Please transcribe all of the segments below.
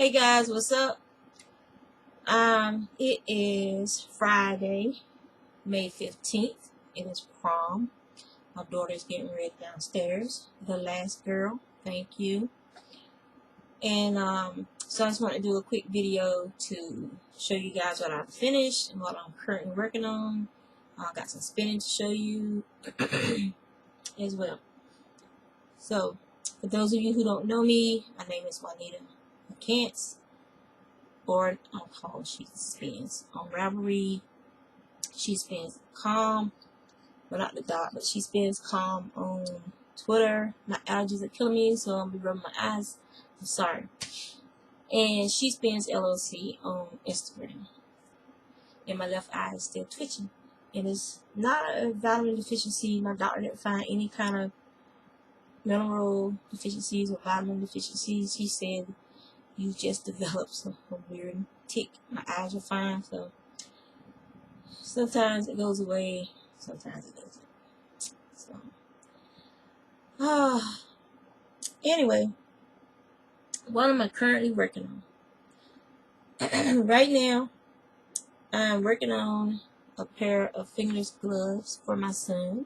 Hey guys, what's up? It is Friday, May 15th. It is prom. My daughter's getting ready downstairs. The last girl. Thank you. And so I just want to do a quick video to show you guys what I've finished and what I'm currently working on. I got some spinning to show you as well. So, for those of you who don't know me, my name is Juanita McCants. Or on call, she spins on Ravelry. She spins calm, well, not the dot, but she spins calm on Twitter. My allergies are killing me, so I'm gonna be rubbing my eyes. I'm sorry. And she spins LLC on Instagram, and my left eye is still twitching. And it's not a vitamin deficiency. My doctor didn't find any kind of mineral deficiencies or vitamin deficiencies. He said you just developed some weird tick. My eyes are fine, so sometimes it goes away, sometimes it doesn't. So, anyway, what am I currently working on? Right now, I'm working on a pair of fingerless gloves for my son.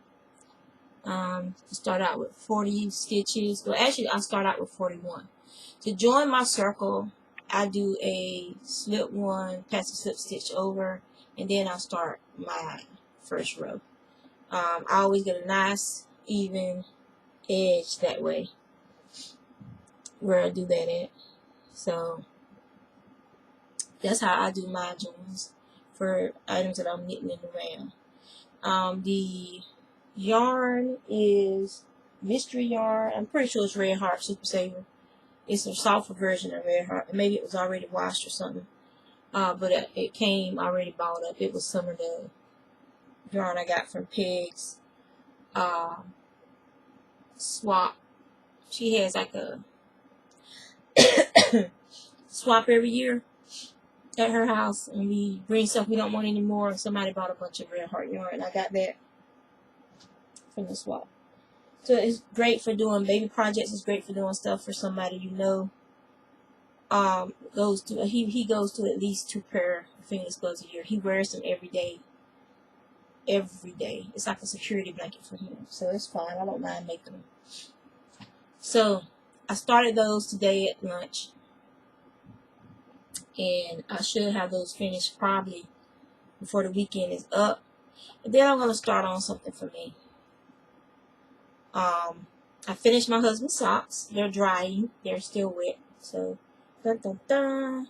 Start out with 40 stitches. Well, actually, I'll start out with 41. To join my circle, I do a slip one, pass a slip stitch over, and then I'll start my first row. I always get a nice, even edge that way where I do that at. So that's how I do my joins for items that I'm knitting in the round. The yarn is mystery yarn. I'm pretty sure it's Red Heart Super Saver. It's a softer version of Red Heart. Maybe it was already washed or something. But it came already bought up. It was some of the yarn I got from Peg's swap. She has like a swap every year at her house, and we bring stuff we don't want anymore, and somebody bought a bunch of Red Heart yarn, and I got that from the swap. So it's great for doing baby projects. It's great for doing stuff for somebody you know. He goes to at least 2 pair of fingerless gloves a year. He wears them every day. Every day. It's like a security blanket for him. So it's fine. I don't mind making them. So I started those today at lunch, and I should have those finished probably before the weekend is up. And then I'm going to start on something for me. I finished my husband's socks. They're drying. They're still wet. So, dun, dun, dun.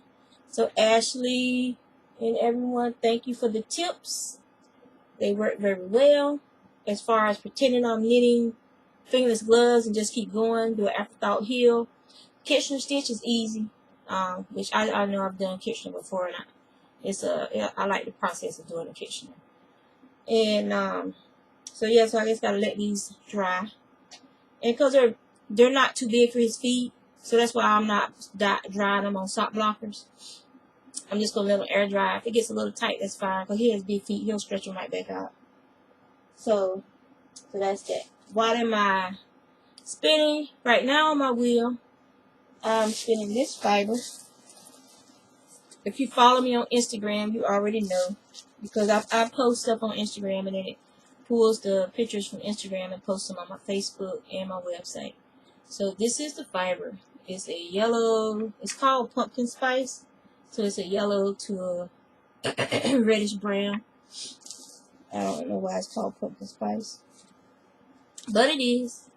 So Ashley and everyone, thank you for the tips. They work very well. As far as pretending I'm knitting fingerless gloves and just keep going, do an afterthought heel. Kitchener stitch is easy, which I know I've done Kitchener before, and I like the process of doing a Kitchener. And so yeah, so I just gotta let these dry, and because they're not too big for his feet, so that's why I'm not drying them on sock blockers. I'm just gonna let them air dry. If it gets a little tight, that's fine, because he has big feet. He'll stretch them right back out. So that's that. What am I spinning right now on my wheel? I'm spinning this fiber. If you follow me on Instagram, you already know, because I post stuff on Instagram, and then it pulls the pictures from Instagram and posts them on my Facebook and my website. So this is the fiber. It's a yellow. It's called pumpkin spice. So it's a yellow to a reddish brown. I don't know why it's called pumpkin spice, but it is.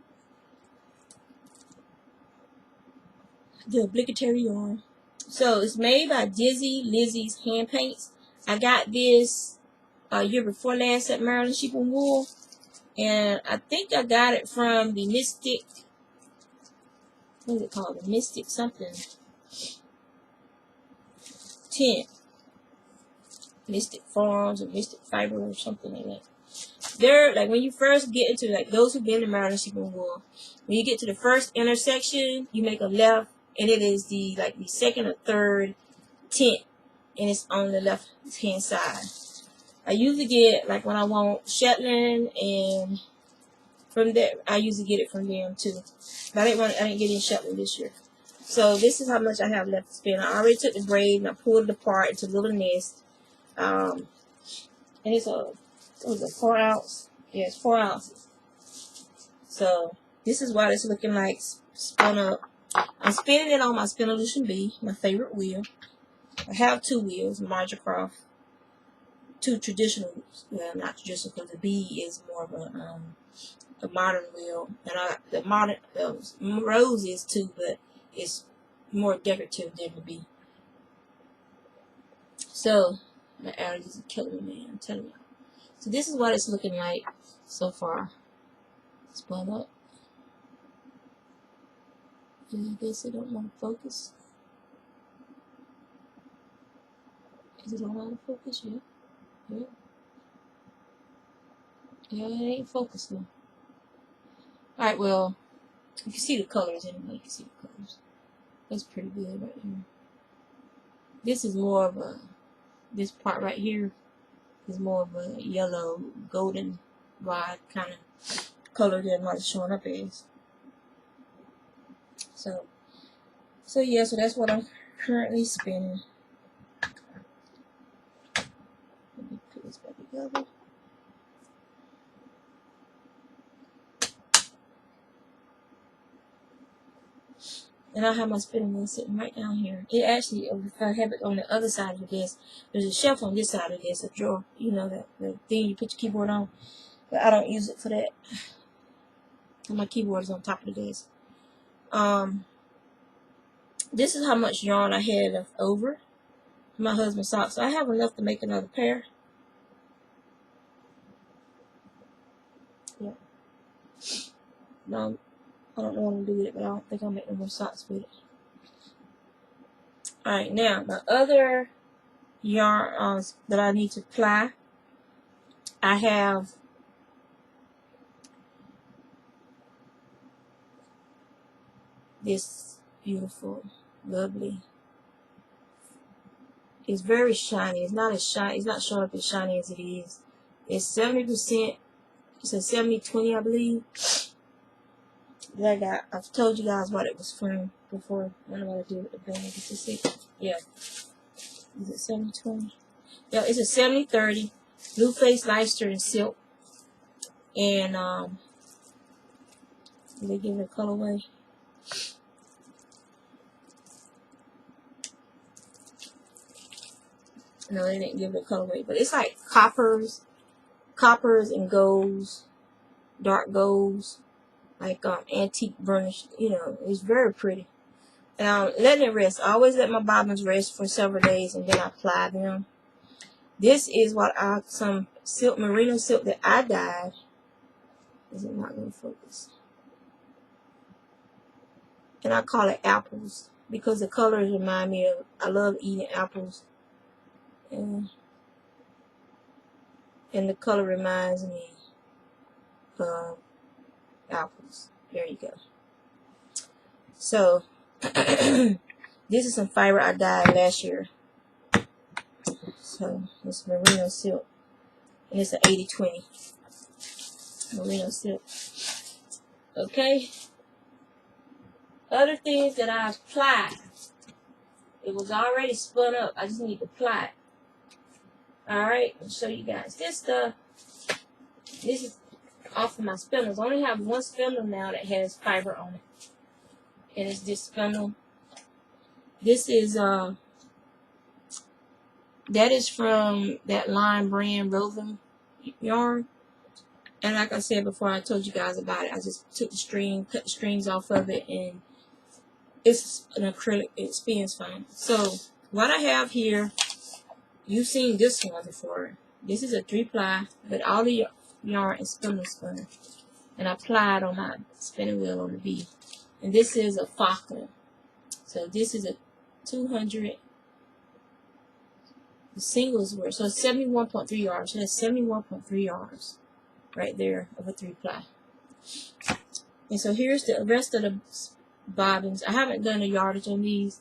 The obligatory yarn. So it's made by Dizzy Lizzie's Hand Paints. I got this a year before last at Maryland Sheep and Wool, and I think I got it from the Mystic. What is it called? The Mystic something Tint. Mystic Farms or Mystic Fiber or something like that. They're like, when you first get into, like, those who've been to Maryland Sheep and Wool, when you get to the first intersection, you make a left, and it is the second or third tint, and it's on the left hand side. I usually get, like, when I want Shetland, and from there I usually get it from them too. But I didn't get any Shetland this year. So this is how much I have left to spin. I already took the braid and I pulled it apart into a little nest. And it's a, what was it, 4 ounce? Yeah, it's 4 ounces. So this is what it's looking like spun up. I'm spinning it on my Spinolution B, my favorite wheel. I have 2 wheels, Marjacroft. 2 traditional, well, not traditional, because the B is more of a modern wheel, and the modern Rose is too, but it's more decorative than the B. So my allergies are killing me, man. I'm telling you. So this is what it's looking like so far. Spun up. I guess I don't want to focus. Is it on to focus? Yeah. Yeah. Yeah, it ain't focused now. Alright, well, you can see the colors anyway. You can see the colors. That's pretty good right here. This is more of a, this part right here is more of a yellow, golden rod kind of color than what it's showing up as. So yeah, so that's what I'm currently spinning. Let me put this back together. And I have my spinning wheel sitting right down here. It actually, if I have it on the other side of the desk, there's a shelf on this side of the desk, a drawer, you know, the thing you put your keyboard on. But I don't use it for that. And my keyboard is on top of the desk. This is how much yarn I had left over. My husband's socks. So I have enough to make another pair. Yeah. No, I don't know what I'm going to do with it, but I don't think I'll make no more socks with it. Alright, now my other yarn that I need to ply, I have this beautiful, lovely. It's very shiny. It's not as shiny. It's not showing up as shiny as it is. It's 70%. It's a 70-20, I believe. That I've told you guys what it was from before. I don't know what I do with the band. Is this it? Yeah. Is it 70-20? Yeah, it's a 70-30 blue face Leicester and silk. And did they give it a colorway? No, they didn't give it a colorway, but it's like coppers and golds, dark golds, like antique burnished. You know, it's very pretty. And I'm letting it rest. I always let my bobbins rest for several days, and then I ply them. This is what some silk, merino silk that I dyed. Is it not going to focus? And I call it apples because the colors remind me of, I love eating apples. And the color reminds me of apples. There you go. So, this is some fiber I dyed last year. So, it's merino silk. And it's an 80-20 merino silk. Okay. Other things that I've plied. It was already spun up. I just need to ply it. Alright, I'll show you guys. This stuff, this is off of my spindles. I only have one spindle now that has fiber on it. And it's this spindle. This is, that is from that Line brand Roving yarn. And like I said before, I told you guys about it. I just took the string, cut the strings off of it, and it's an acrylic. It spins fine. So, what I have here, you've seen this one before. This is a 3-ply, but all the yarn is spindle spun. And I plied on my spinning wheel on the B. And this is a Falkland. So this is a 200. The singles were, so it's 71.3 yards. So that's 71.3 yards right there of a 3-ply. And so here's the rest of the bobbins. I haven't done a yardage on these.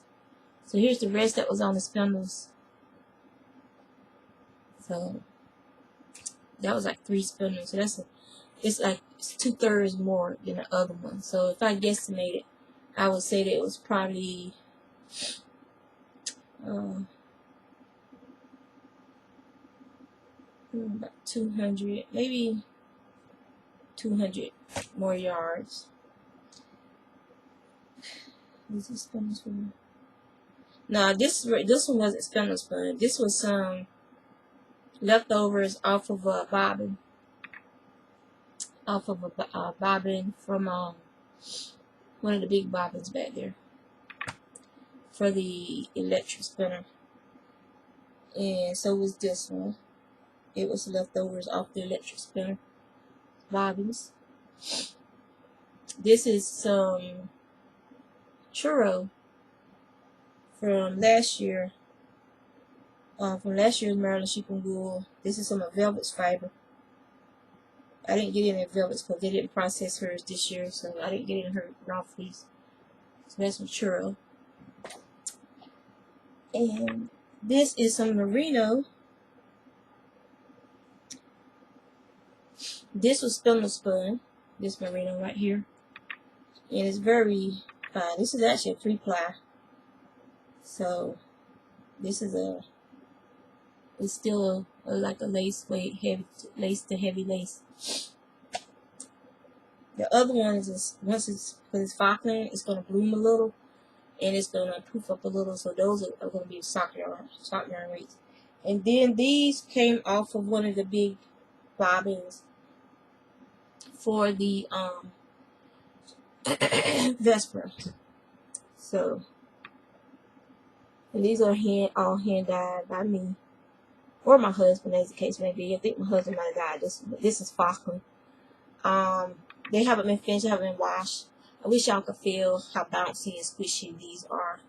So here's the rest that was on the spindles. So that was like 3 spindles. So it's like it's 2/3 more than the other one. So if I guesstimate it, I would say that it was probably about 200, maybe 200 more yards. Is this spindle spun? No, this one wasn't spindle spun. This was some leftovers off of a bobbin, bobbin from one of the big bobbins back there for the electric spinner. And so was this one. It was leftovers off the electric spinner bobbins. This is some churro from last year. From last year's Maryland sheep and wool. This is some of Velvet's fiber. I didn't get any Velvet's because they didn't process hers this year, so I didn't get any her raw fleece. So that's some churro. And this is some merino. This was spindle spun, this merino right here. And it's very fine. This is actually a 3-ply. So this is it's still like a lace weight, heavy lace to heavy lace. The other one is once it's, because it's Falkland, it's going to bloom a little and it's going to poof up a little. So those are going to be sock yarn rates. And then these came off of one of the big bobbins for the Vesper. So, and these are all hand dyed by me or my husband, as the case may be. I think my husband might have died. This is Falkland. They haven't been finished, they haven't been washed. I wish y'all could feel how bouncy and squishy these are.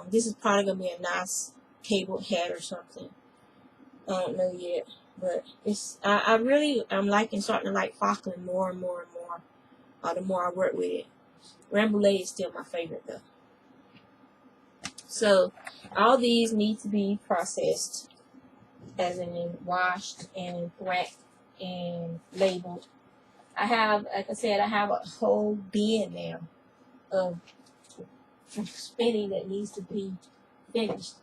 This is probably gonna be a nice cable hat or something. I don't know yet, but it's I really am starting to like Falkland more and more and more. The more I work with it. Rambouillet is still my favorite though. So all these need to be processed, as in washed and wrapped and labeled. I have, like I said, I have a whole bin now of spinning that needs to be finished.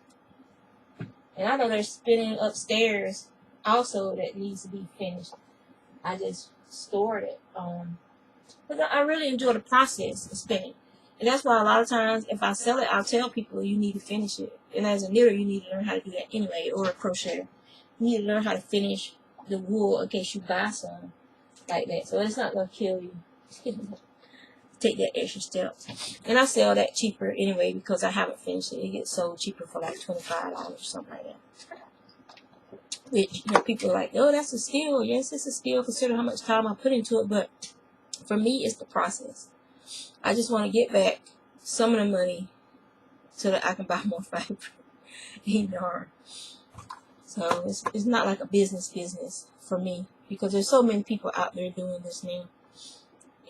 And I know there's spinning upstairs also that needs to be finished. I just stored it. But I really enjoy the process of spinning. And that's why a lot of times if I sell it, I'll tell people you need to finish it. And as a knitter, you need to learn how to do that anyway, or a crocheter. You need to learn how to finish the wool in case you buy some like that. So it's not going to kill you. Take that extra step. And I sell that cheaper anyway because I haven't finished it. It gets sold cheaper for like $25 or something like that. Which, people are like, oh, that's a steal. Yes, it's a steal considering how much time I put into it. But for me, it's the process. I just want to get back some of the money so that I can buy more fiber and yarn. So it's not like a business for me because there's so many people out there doing this now.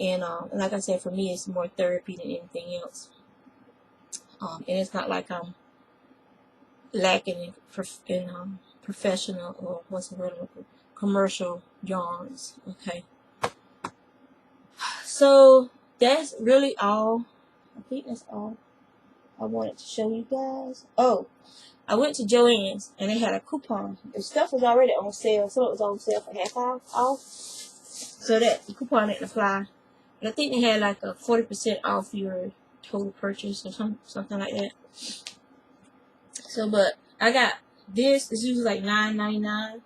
And like I said, for me, it's more therapy than anything else. And it's not like I'm lacking in professional or what's the word, commercial yarns. Okay. So that's really all. I think that's all I wanted to show you guys. Oh, I went to Joann's and they had a coupon. The stuff was already on sale, so it was on sale for half off. So that the coupon didn't apply. And I think they had like a 40% off your total purchase or something like that. So, but I got this. It's usually like $9.99.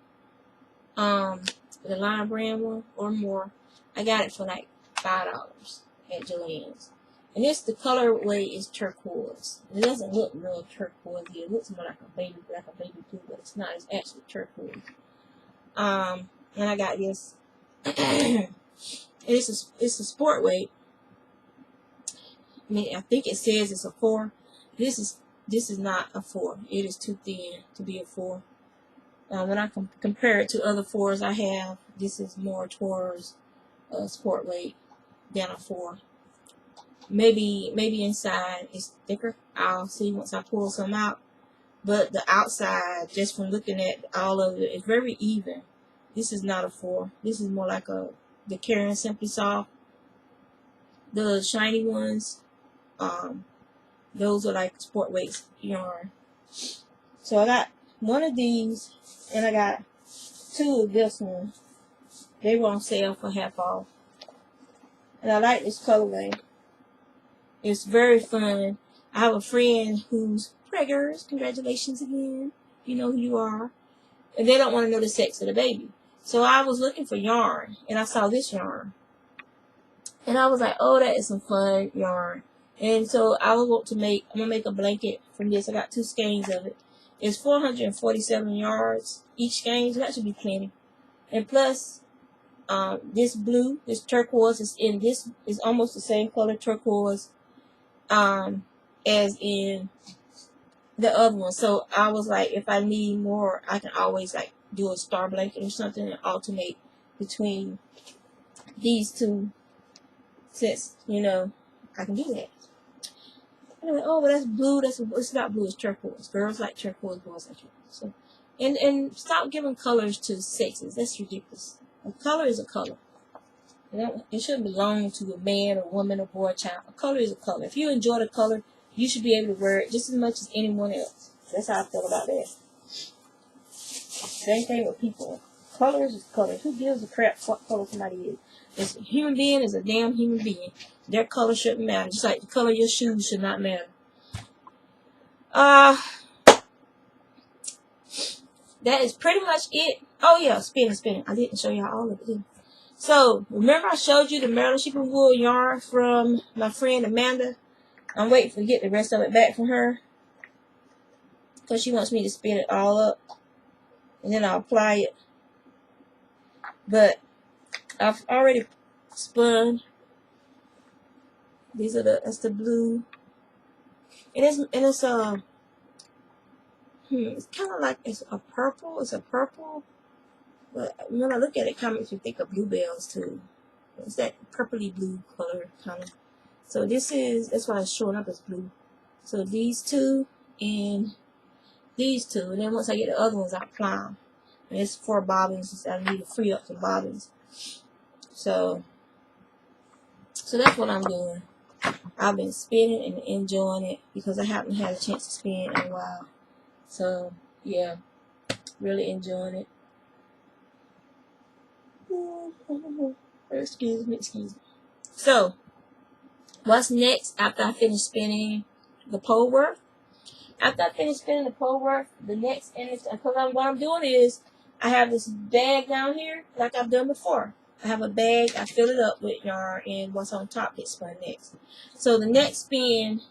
The Line Brand one or more. I got it for like $5 at Joann's. And the colorway is turquoise. It doesn't look real turquoise. It looks more like a baby blue, but it's not. It's actually turquoise. And I got this. It's a sport weight. I mean, I think it says it's a 4. This is not a 4. It is too thin to be a 4. When I compare it to other 4s I have, this is more towards sport weight than a 4. Maybe inside it's thicker. I'll see once I pull some out. But the outside, just from looking at all of it, it's very even. This is not a 4. This is more like the Karen Simply Soft. The shiny ones, Those are like sport weights yarn. So I got one of these, and I got two of this one. They were on sale for half off. And I like this colorway. It's very fun. I have a friend who's preggers. Congratulations again. You know who you are. And they don't want to know the sex of the baby. So I was looking for yarn, and I saw this yarn. And I was like, oh, that is some fun yarn. And so I'm going to make a blanket from this. I got 2 skeins of it. It's 447 yards each skein, so that should be plenty. And plus, this blue, this turquoise is in this, is almost the same color turquoise as in the other one. So I was like, if I need more, I can always like do a star blanket or something and alternate between these two sets. You know, I can do that. Anyway, oh, but that's blue. It's not blue. It's turquoise. Girls like turquoise. Boys like turquoise. So, and stop giving colors to sexes. That's ridiculous. A color is a color. It shouldn't belong to a man, or woman, or boy, or child. A color is a color. If you enjoy the color, you should be able to wear it just as much as anyone else. That's how I feel about that. Same thing with people. Colors is colors. Who gives a crap what color somebody is? It's a human being is a damn human being. Their color shouldn't matter. Just like the color of your shoes should not matter. That is pretty much it. Oh yeah, spinning. I didn't show y'all all of it. So, remember I showed you the Maryland Sheeping Wool yarn from my friend Amanda? I'm waiting to get the rest of it back from her, because she wants me to spin it all up, and then I'll apply it. But I've already spun. That's the blue. It's kind of like it's a purple. It's a purple. But when I look at it, it kind of makes me think of bluebells too. It's that purpley blue color kind of. So that's why it's showing up as blue. So these two and these two, and then once I get the other ones, I apply them. And it's 4 bobbins. I need to free up some bobbins. So that's what I'm doing. I've been spinning and enjoying it because I haven't had a chance to spin in a while. So yeah, really enjoying it. Excuse me. So, what's next after I finish spinning the pole work? After I finish spinning the pole work, the next image, because what I'm doing is, I have this bag down here, like I've done before. I have a bag, I fill it up with yarn, and what's on top gets spun next. So the next spin